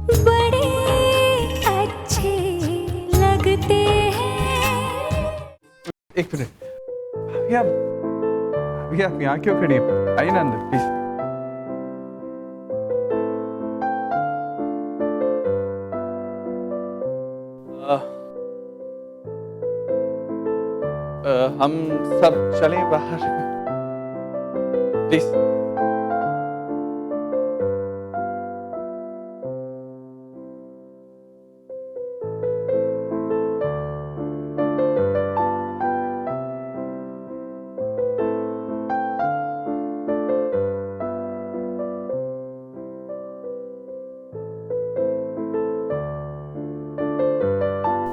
बड़े अच्छे लगते हैं। एक मिनट, अभी आप यहाँ क्यों खड़ी हैं? आइए ना अंदर प्लीज। हम सब चलें बाहर प्लीज।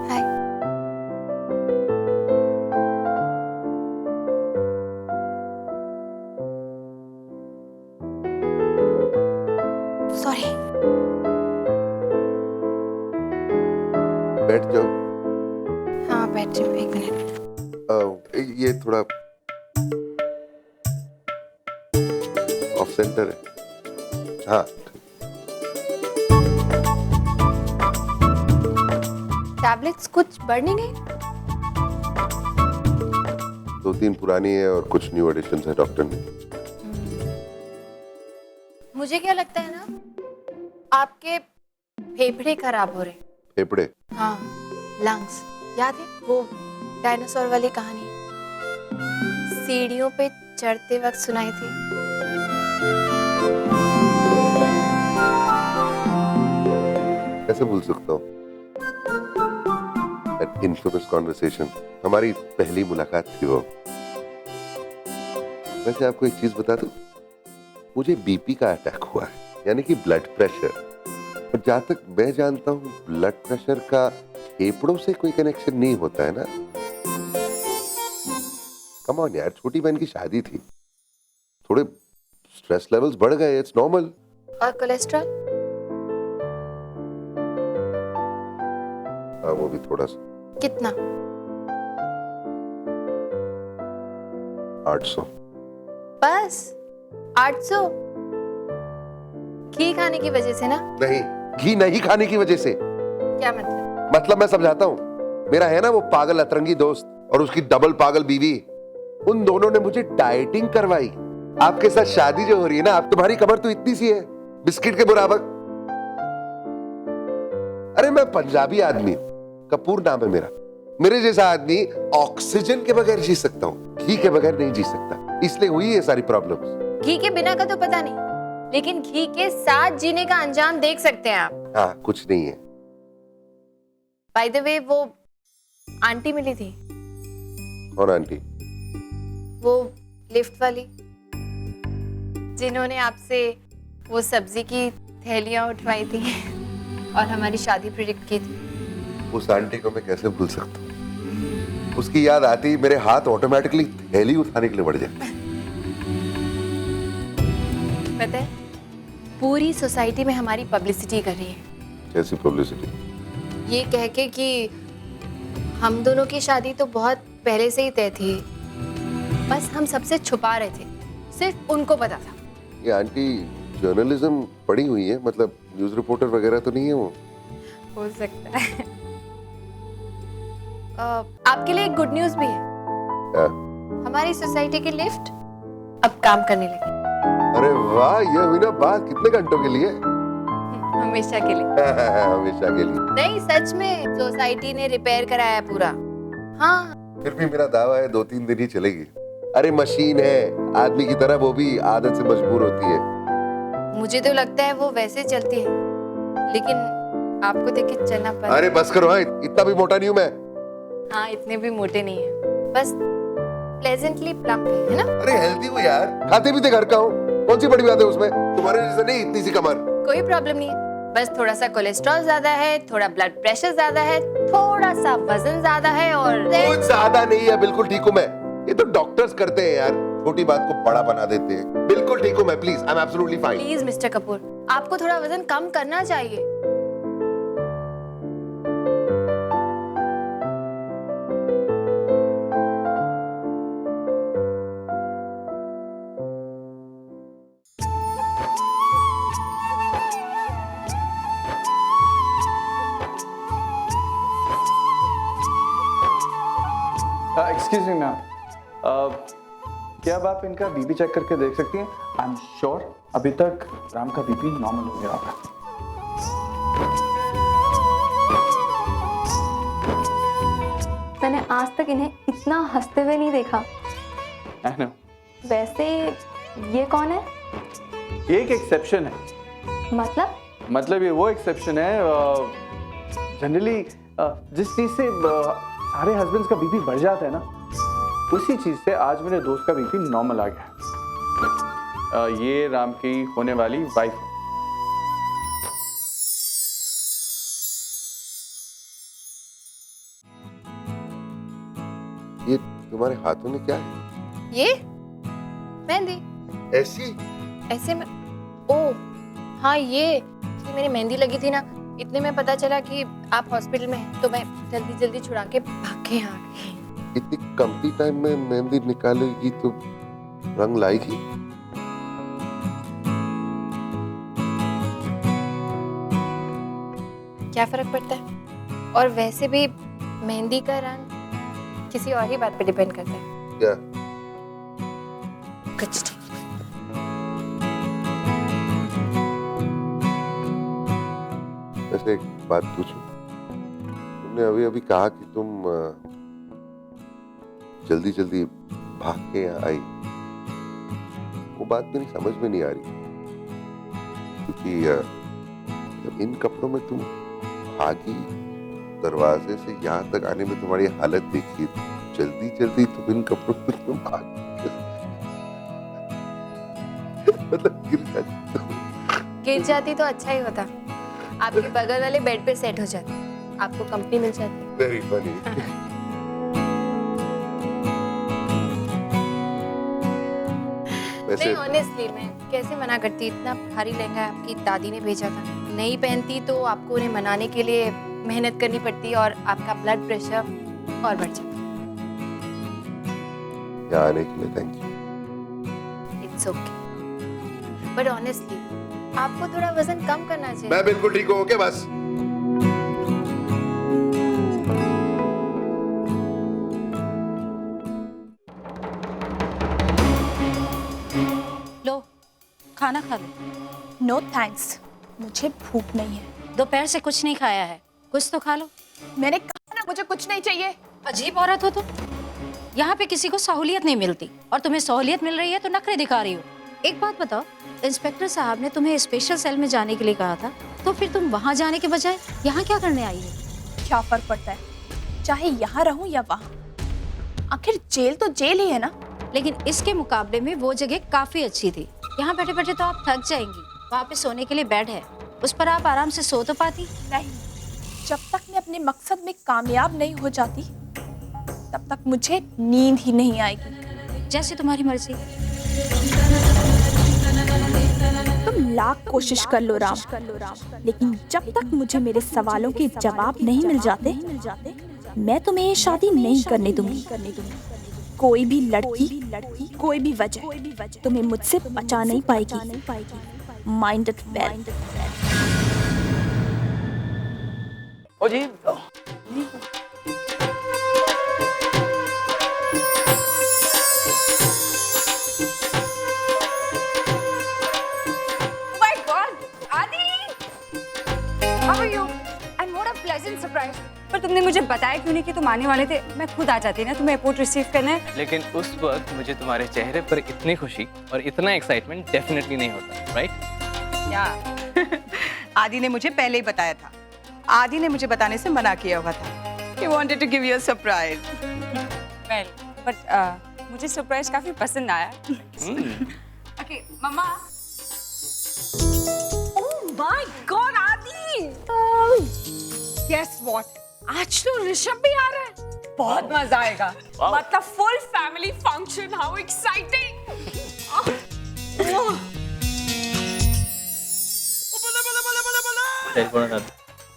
हाय। सॉरी। बैठ जाओ। हाँ बैठ जाओ, एक मिनट। ये थोड़ा ऑफ सेंटर है। हाँ, टैबलेट्स कुछ बढ़ नहीं गई? 2-3 पुरानी है और कुछ न्यू एडिशन है डॉक्टर ने। मुझे क्या लगता है ना, आपके फेफड़े खराब हो रहे। फेफड़े? हाँ, लंग्स। याद है वो डायनासोर वाली कहानी, सीढ़ियों पे चढ़ते वक्त सुनाई थी? कैसे भूल सकता हूँ? That infamous conversation, हमारी पहली मुलाकात थी वो। वैसे आपको एक चीज बता दूं, मुझे बीपी का अटैक हुआ है, यानी कि ब्लड प्रेशर। और जहां तक मैं जानता हूँ, ब्लड प्रेशर का फेफड़ों से कोई कनेक्शन नहीं होता है ना। कम ऑन यार, छोटी बहन की शादी थी, थोड़े स्ट्रेस लेवल्स बढ़ गए, इट्स नॉर्मल। और कोलेस्ट्रॉल? हाँ, वो भी थोड़ा सा। कितना? 800। बस 800? घी खाने की वजह से ना? नहीं, घी नहीं खाने की वजह से। क्या मतलब? मतलब मैं समझाता हूँ। मेरा है ना वो पागल अतरंगी दोस्त और उसकी डबल पागल बीवी, उन दोनों ने मुझे डाइटिंग करवाई। आपके साथ शादी जो हो रही है ना, आप तुम्हारी कमर तो इतनी सी है, बिस्किट के बराबर। अरे मैं पंजाबी आदमी हूँ, कपूर नाम है मेरा। मेरे जैसा आदमी ऑक्सीजन के बगैर जी सकता हूँ, घी के बगैर नहीं जी सकता, इसलिए हुई है सारी प्रॉब्लम्स। घी के बिना का तो पता नहीं, लेकिन घी के साथ जीने का अंजाम देख सकते हैं आप। हाँ, कुछ नहीं है। बाय द वे, वो आंटी मिली थी। कौन आंटी? वो लिफ्ट वाली, जिन्होंने आपसे वो सब्जी की थैलियां उठवाई थी और हमारी शादी प्रेडिक्ट की थी। उस आंटी को मैं कैसे भूल सकता हूँ? उसकी याद आती ही मेरे हाथ ऑटोमेटिकली थैली उठाने के लिए बढ़ जाते। पता है, पूरी सोसाइटी में हमारी पब्लिसिटी कर रही है। कैसी पब्लिसिटी? ये कह के कि हम दोनों की शादी तो बहुत पहले से ही तय थी, बस हम सबसे छुपा रहे थे, सिर्फ उनको पता था। ये आंटी जर्नलिज्म पढ़ी हुई है, मतलब न्यूज़ रिपोर्टर वगैरह तो नहीं है वो? हो सकता है। आपके लिए एक गुड न्यूज़ भी है। क्या? हमारी सोसाइटी की लिफ्ट अब काम करने लगी। अरे वाह, ये हुई ना बात। कितने घंटों के लिए? हमेशा के लिए। हमेशा के लिए? नहीं, सच में सोसाइटी ने रिपेयर कराया पूरा। हाँ। फिर भी मेरा दावा है 2-3 दिन ही चलेगी। अरे मशीन है, आदमी की तरह वो भी आदत से मजबूर होती है। मुझे तो लगता है वो वैसे चलती है, लेकिन आपको देख के चलना पड़ता। अरे बस करो, हाँ, इतना भी मोटा नहीं हूं मैं। हाँ, इतने भी मोटे नहीं है, बस प्लेजेंटली प्लम्प है ना? अरे हेल्दी हूँ यार, खाते पीते घर का हूँ, कौन सी बड़ी बात है उसमें? तुम्हारे जैसा नहीं इतनी सी कमर। कोई प्रॉब्लम नहीं है, बस थोड़ा सा कोलेस्ट्रॉल ज्यादा है, थोड़ा ब्लड प्रेशर ज्यादा है, थोड़ा सा वजन ज्यादा है और कुछ ज्यादा नहीं है, बिल्कुल ठीक हूँ मैं। ये तो डॉक्टर्स करते हैं यार, छोटी बात को बड़ा बना देते हैं। बिल्कुल ठीक हूँ मैं, please, I am absolutely fine. Please mister Kapoor, आपको थोड़ा वजन कम करना चाहिए। एक्सक्यूज मी मैम, क्या अब आप इनका बीपी चेक करके देख सकती हैं? आई एम श्योर अभी तक राम का बीपी नॉर्मल हो गया होगा। मैंने आज तक इन्हें इतना हंसते हुए नहीं देखा। I know. वैसे ये कौन है? ये एक एक्सेप्शन है। मतलब ये वो एक्सेप्शन है जनरली जिस चीज से सारे हस्बैंड्स का बीपी बढ़ जाता है ना, उसी चीज से आज मेरे दोस्त का बीपी नॉर्मल आ गया। ये राम की होने वाली वाइफ है। ये तुम्हारे हाथों में क्या है? ये मेहंदी ऐसी? ऐसे में, ओ हाँ, ये मेरी मेहंदी लगी थी ना, इतने में पता चला कि आप हॉस्पिटल में हैं, तो मैं जल्दी जल्दी छुड़ा के भाग के यहाँ आ गई। इतनी कमती टाइम में मेहंदी निकालेगी तो रंग लाएगी? क्या फर्क पड़ता है? और वैसे भी मेहंदी का रंग किसी और ही बात पे डिपेंड करता है। क्या? कुछ नहीं। वैसे एक बात पूछूं, तुमने अभी अभी कहा कि तुम जल्दी जल्दी भाग के यहाँ आई, वो बात मेरी समझ में नहीं आ रही, क्योंकि जब इन कपड़ों में तुम भागी, दरवाजे से यहाँ तक आने में तुम्हारी हालत देखी, जल्दी जल्दी तुम इन कपड़ों में तुम भागी मतलब गिर जाती तो अच्छा ही होता, आपके बगल वाले बेड पे सेट हो जाती, आपको कंपनी मिल जाती। Very funny. वैसे नहीं, ऑनेस्टली मैं कैसे मना करती, इतना भारी लहंगा आपकी दादी ने भेजा था, नहीं पहनती तो आपको उन्हें मनाने के लिए मेहनत करनी पड़ती और आपका ब्लड प्रेशर और बढ़ जाता। यहाँ आने के लिए thank you. It's okay, but honestly आपको थोड़ा वजन कम करना चाहिए। मैं बिल्कुल ठीक हूँ, ओके बस। लो खाना खा लो। नो थैंक्स, मुझे भूख नहीं है। दोपहर से कुछ नहीं खाया है, कुछ तो खा लो। मैंने कहा ना मुझे कुछ नहीं चाहिए। अजीब औरत हो तुम। यहाँ पे किसी को सहूलियत नहीं मिलती और तुम्हें सहूलियत मिल रही है तो नखरे दिखा रही हो। एक बात बताओ, इंस्पेक्टर साहब ने तुम्हें स्पेशल सेल में जाने के लिए कहा था, तो फिर तुम वहाँ जाने के बजाय यहाँ क्या करने आई हो? क्या फर्क पड़ता है, चाहे यहाँ रहूं या वहाँ, आखिर जेल तो जेल ही है ना। लेकिन इसके मुकाबले में वो जगह काफी अच्छी थी। यहाँ बैठे बैठे तो आप थक जाएंगी, वहाँ पे सोने के लिए बेड है, उस पर आप आराम से सो तो पाती। नहीं, जब तक मैं अपने मकसद में कामयाब नहीं हो जाती तब तक मुझे नींद ही नहीं आएगी। जैसे तुम्हारी मर्जी। तुम लाख कोशिश कर लो राम, लेकिन जब तक मुझे मेरे सवालों के जवाब नहीं मिल जाते, मैं तुम्हें ये शादी नहीं करने दूंगी। कोई भी लड़की, कोई भी वजह तुम्हें मुझसे बचा नहीं पाएगी। Mind it well. ओ जी, पर तुमने मुझे बताया क्यों नहीं कि तुम आने वाले थे? मैं खुद आ जाती ना तुम्हें एयरपोर्ट रिसीव करने। लेकिन उस वक्त मुझे तुम्हारे चेहरे पर इतनी खुशी और इतना एक्साइटमेंट डेफिनेटली नहीं होता, राइट? या आदि ने मुझे पहले ही बताया था। आदि ने मुझे बताने से मना किया हुआ था। He wanted to give you a surprise. Well, but मुझे सरप्राइज काफी पसंद आया। ओके मम्मा। Oh my god Aadi! Guess what? आज तो ऋषभ भी आ रहा है। बहुत मजा आएगा। मतलब full family function. How exciting!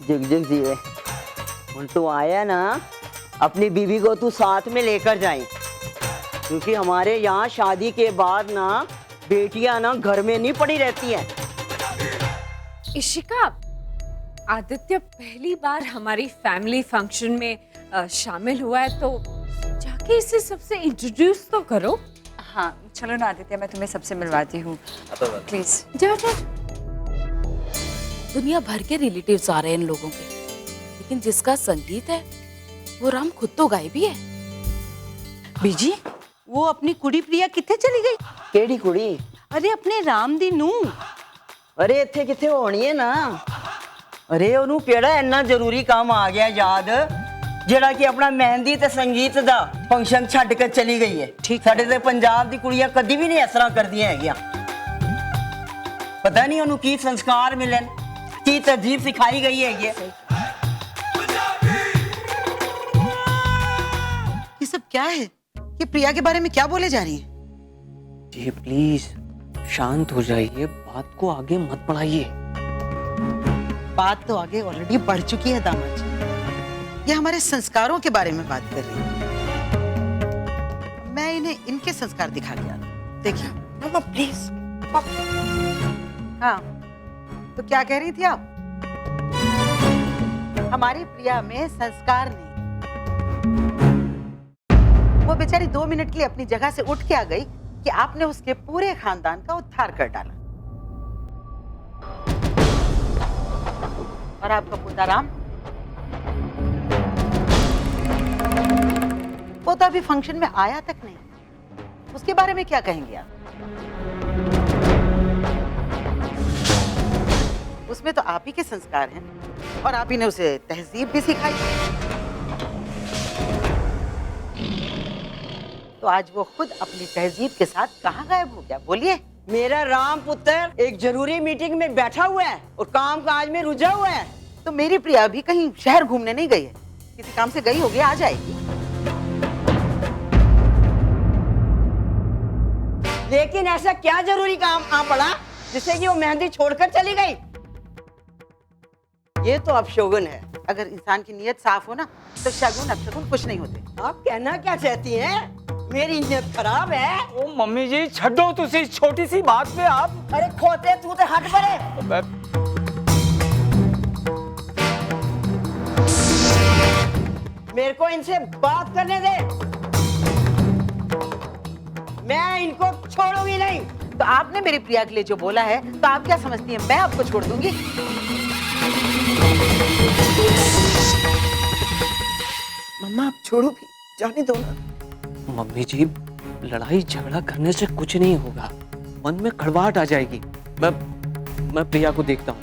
जिग जिग जीवे ਹੁਣ तू आया ना, अपनी बीवी को तू साथ में लेकर जाए, क्योंकि हमारे यहाँ शादी के बाद ना बेटियां ना घर में नहीं पड़ी रहती हैं। इशिका, आदित्य पहली बार हमारी फैमिली फंक्शन में शामिल हुआ है, तो जाके जाके इसे सबसे इंट्रोड्यूस तो करो। हाँ चलो ना आदित्य, मैं तुम्हें सबसे मिलवाती हूँ प्लीज। जा जा। दुनिया भर के रिलेटिव्स आ रहे हैं इन लोगों के, लेकिन जिसका संगीत है वो राम खुद तो गायब ही है। बीजी वो अपनी कुड़ी प्रिया किथे चली गई? केड़ी कुड़ी? अरे अपने राम दी नू। अरे इत्थे किथे होनी है ना। अरे ओनू केड़ा इन्ना जरूरी काम आ गया याद, जेड़ा कि अपना मेहंदी ते संगीत दा फंक्शन छड्ड के चली गई है। ठीक, साडे ते पंजाब दी कुड़ियां कदी भी नहीं इस तरह करदियां हैगियां। पता नहीं ओनू की संस्कार मिलन, की तहजीब सिखाई गई है। ये सब क्या है? ये प्रिया के बारे में क्या बोले जा रही है? जी प्लीज शांत हो जाइए, बात को आगे मत बढ़ाइए। बात तो आगे ऑलरेडी बढ़ चुकी है दामाद जी। ये हमारे संस्कारों के बारे में बात कर रही है। मैं इन्हें इनके संस्कार दिखा के आता। देखिए मामा प्लीज। हाँ तो क्या कह रही थी आप? हमारी प्रिया में संस्कार नहीं। वो बेचारी 2 मिनट के लिए अपनी जगह से उठ के आ गई कि आपने उसके पूरे खानदान का उद्धार कर डाला। और आपका पोता राम, पोता अभी फंक्शन में आया तक नहीं, उसके बारे में क्या कहेंगे आप? उसमें तो आप ही के संस्कार हैं और आप ही ने उसे तहजीब भी सिखाई। तो आज वो खुद अपनी तहजीब के साथ कहाँ गायब हो गया? बोलिए। मेरा राम पुत्र एक जरूरी मीटिंग में बैठा हुआ है और काम काज में रुझा हुआ है। तो मेरी प्रिया भी कहीं शहर घूमने नहीं गई है, किसी काम से गई होगी, आ जाएगी। लेकिन ऐसा क्या जरूरी काम आ पड़ा जिससे कि वो मेहंदी छोड़कर चली गई? ये तो अपशगुन है। अगर इंसान की नीयत साफ हो ना तो शगुन अपशगुन कुछ नहीं होते। आप कहना क्या चाहती हैं? मेरी नीयत खराब है। ओ मम्मी जी छड्डो तुसी छोटी सी बात पे आप। अरे खोते तू तो हट परे। मेरे को इनसे बात करने दे, मैं इनको छोड़ूंगी नहीं। तो आपने मेरी प्रिया के लिए जो बोला है तो आप क्या समझती हैं मैं आपको छोड़ दूंगी? मम्मा आप छोड़ो भी, जाने दो ना। मम्मी जी लड़ाई झगड़ा करने से कुछ नहीं होगा, मन में कड़वाहट आ जाएगी। मैं प्रिया को देखता हूँ,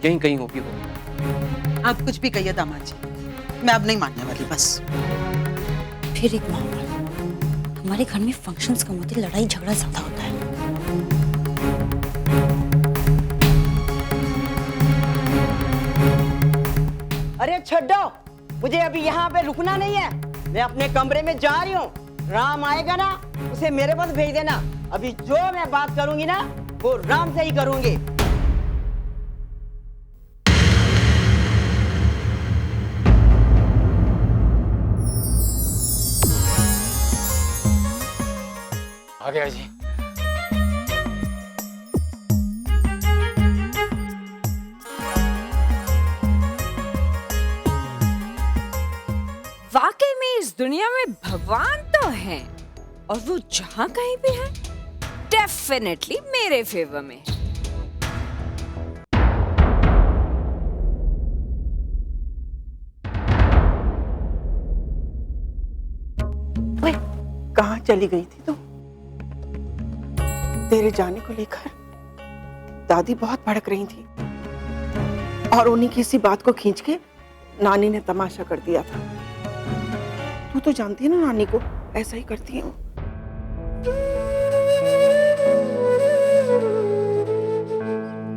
यहीं कहीं होगी वो। आप कुछ भी कहिए दामाद जी, मैं अब नहीं मानने वाली बस। फिर एक मामला, हमारे घर में फंक्शंस कम होते, लड़ाई झगड़ा ज्यादा होता है। अरे छड्डो, मुझे अभी यहाँ पे रुकना नहीं है, मैं अपने कमरे में जा रही हूँ। राम आएगा ना उसे मेरे पास भेज देना। अभी जो मैं बात करूंगी ना वो राम से ही करूंगी। आ गया जी। वाकई में इस दुनिया में भगवान तो हैं और वो जहां कहीं भी है डेफिनेटली मेरे फेवर में। ओए, कहाँ चली गई थी तू? तेरे जाने को लेकर दादी बहुत भड़क रही थी और उन्हीं की इसी बात को खींच के नानी ने तमाशा कर दिया था। तू तो जानती है ना नानी को, ऐसा ही करती है वो।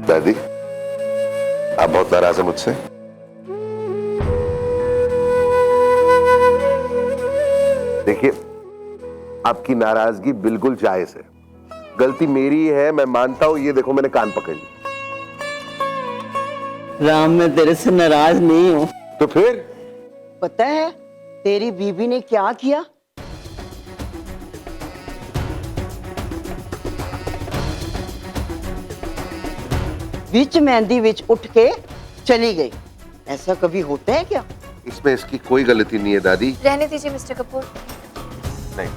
दादी आप बहुत नाराज हैं मुझसे? देखिए आपकी नाराजगी बिल्कुल जायज है, गलती मेरी है, मैं मानता हूं। ये देखो मैंने कान पकड़ ली। राम मैं तेरे से नाराज नहीं हूँ। तो फिर? पता है तेरी बीबी ने क्या किया? बीच मेहंदी विच उठ के चली गई। ऐसा कभी होता है क्या? इसमें इसकी कोई गलती नहीं है दादी। रहने दीजिए मिस्टर कपूर, नहीं,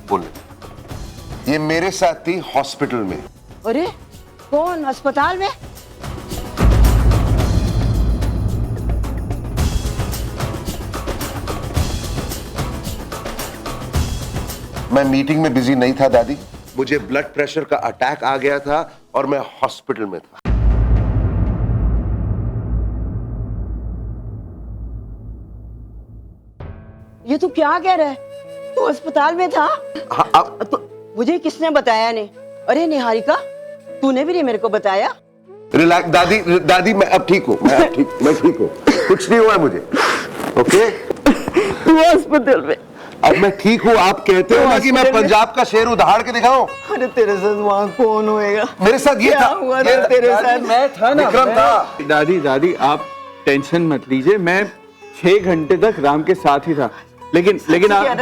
बोलने। ये मेरे साथ थी हॉस्पिटल में। अरे कौन अस्पताल में? मैं मीटिंग में बिजी नहीं था दादी, मुझे ब्लड प्रेशर का अटैक आ गया था और मैं हॉस्पिटल में था। ये तू क्या कह रहा है? तू अस्पताल में था? हाँ, अब तो मुझे किसने बताया नहीं? अरे निहारिका, तूने भी नहीं मेरे को बताया? रिलैक्स दादी, दादी मैं अब ठीक हूँ, मैं ठीक हूँ, कुछ नहीं हुआ मुझे। ओके? तू अस्पताल में? अब मैं ठीक हूँ। आप कहते हो ना कि मैं पंजाब का शेर उधाड़ के दिखाऊं? अरे तेरे साथ वहाँ कौन होएगा? मेरे साथ ये क्या था, हुआ था तेरे साथ? मैं था ना, विक्रम था। दादी आप टेंशन मत लीजिए, मैं 6 घंटे तक राम के साथ ही था। लेकिन आप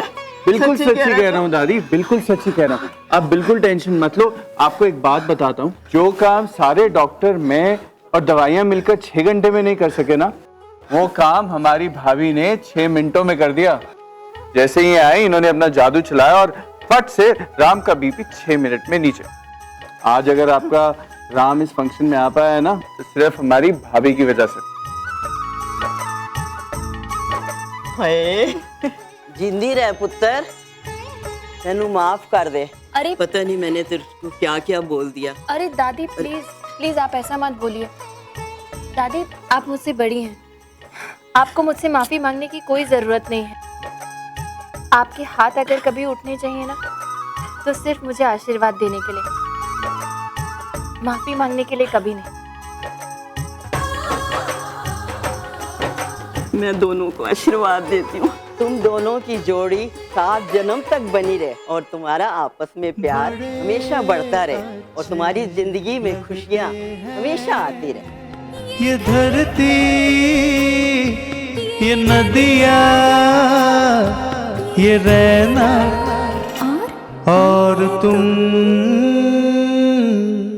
बिल्कुल सच्ची कह रहा हूँ दादी, बिल्कुल सच्ची कह रहा हूँ। आप बिल्कुल टेंशन मत लो। आपको एक बात बताता हूँ, जो काम सारे डॉक्टर, मैं और दवाइयाँ मिलकर 6 घंटे में नहीं कर सके ना, वो काम हमारी भाभी ने 6 मिनटों में कर दिया। जैसे ही आए इन्होंने अपना जादू चलाया और फट से राम का बीपी 6 मिनट में नीचे। आज अगर आपका राम इस फंक्शन में आ पाया है ना, तो सिर्फ हमारी भाभी की वजह से। जिंदी रह पुत्र, तेनू माफ कर दे। अरे पता नहीं मैंने तेरे को क्या क्या बोल दिया। अरे दादी प्लीज प्लीज आप ऐसा मत बोलिए। दादी आप मुझसे बड़ी हैं, आपको मुझसे माफी मांगने की कोई जरूरत नहीं है। आपके हाथ अगर कभी उठने चाहिए ना, तो सिर्फ मुझे आशीर्वाद देने के लिए, माफी मांगने के लिए कभी नहीं। मैं दोनों को आशीर्वाद देती हूँ। तुम दोनों की जोड़ी 7 जन्म तक बनी रहे और तुम्हारा आपस में प्यार हमेशा बढ़ता रहे और तुम्हारी जिंदगी में खुशियाँ हमेशा आती रहे। ये धरती, ये नदियाँ, ये रहना और तुम